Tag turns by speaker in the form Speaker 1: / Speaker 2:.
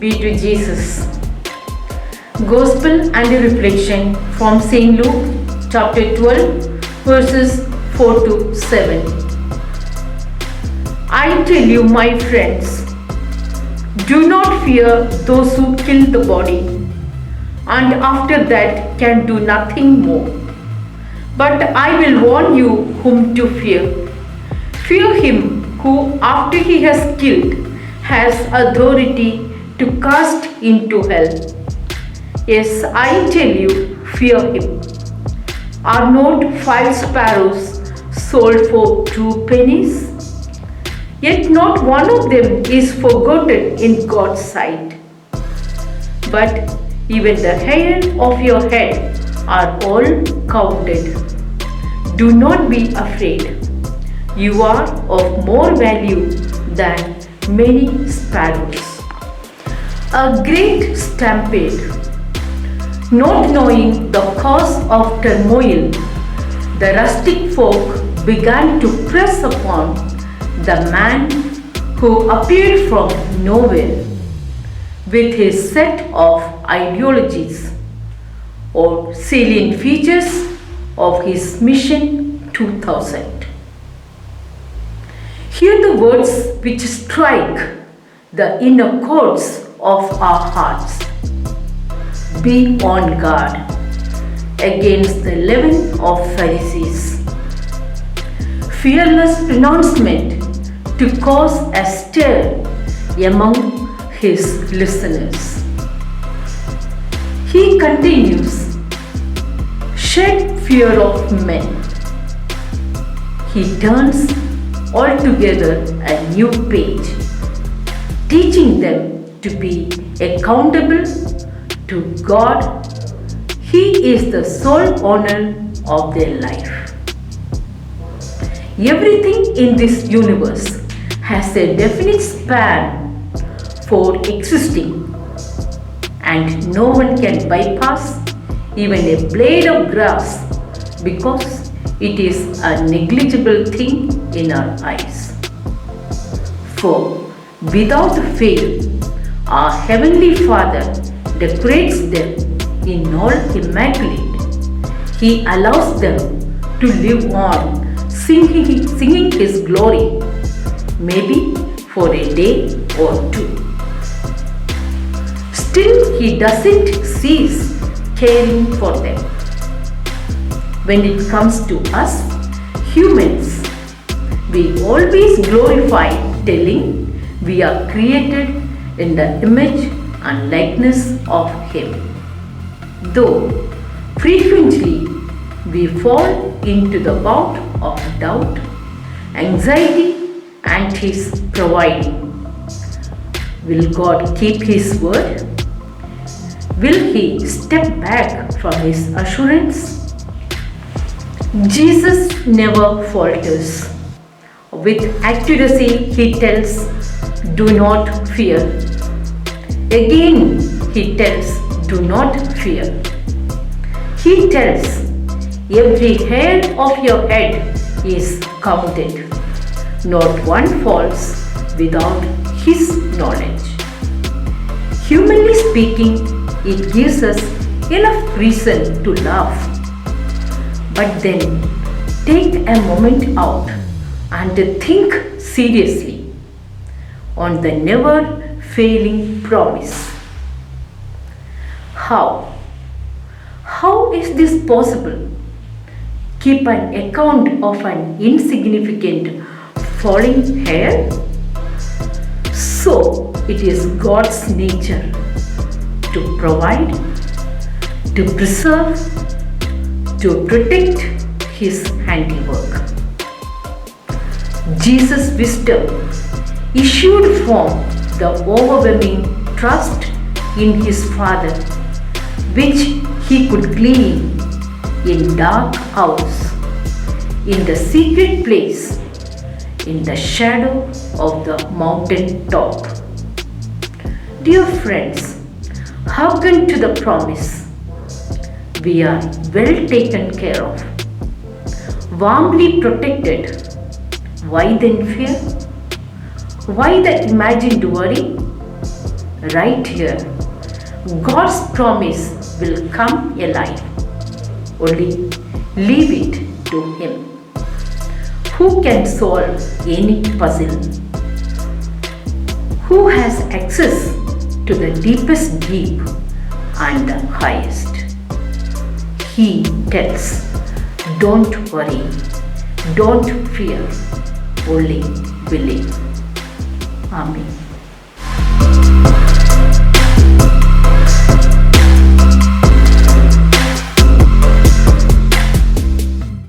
Speaker 1: be to Jesus. Gospel and a reflection from St. Luke chapter 12 verses 4 to 7. I tell you, my friends, do not fear those who kill the body and after that can do nothing more. But I will warn you whom to fear. Fear him who, after he has killed, has authority to cast into hell. Yes, I tell you, fear him. Are not 5 sparrows sold for 2 pennies? Yet not one of them is forgotten in God's sight. But even the hair of your head are all counted. Do not be afraid. You are of more value than many sparrows. A great stampede. Not knowing the cause of turmoil, the rustic folk began to press upon the man who appeared from nowhere with his set of ideologies or salient features of his mission 2000. Hear the words which strike the inner chords of our hearts. Be on guard against the leaven of Pharisees. Fearless pronouncement to cause a stir among his listeners. He continues, shed fear of men. He turns altogether a new page, teaching them to be accountable to God. He is the sole owner of their life. Everything in this universe has a definite span for existing, and no one can bypass even a blade of grass because it is a negligible thing in our eyes. For without fail, our Heavenly Father decorates them in all immaculate. He allows them to live on singing His glory, maybe for a day or 2. Still, He doesn't cease caring for them. When it comes to us, humans, we always glorify telling we are created in the image and likeness of Him. Though frequently we fall into the bout of doubt, anxiety, and His providing. Will God keep His word? Will He step back from His assurance? Jesus never falters. With accuracy, He tells, do not fear. Again, He tells, do not fear. He tells, every hair of your head is counted. Not one falls without His knowledge. Humanly speaking, it gives us enough reason to laugh. But then, take a moment out and think seriously on the never-failing promise. How? How is this possible? Keep an account of an insignificant falling hair? So, it is God's nature to provide, to preserve, to protect His handiwork. Jesus' wisdom issued from the overwhelming trust in His Father, which He could glean in dark hours, in the secret place, in the shadow of the mountain top. Dear friends, hearken to the promise. We are well taken care of, warmly protected. Why then fear? Why the imagined worry? right here. God's promise will come alive. Only leave it to Him. Who can solve any puzzle? Who has access to the deepest deep and the highest? He tells, don't worry, don't fear, only believe. Amen.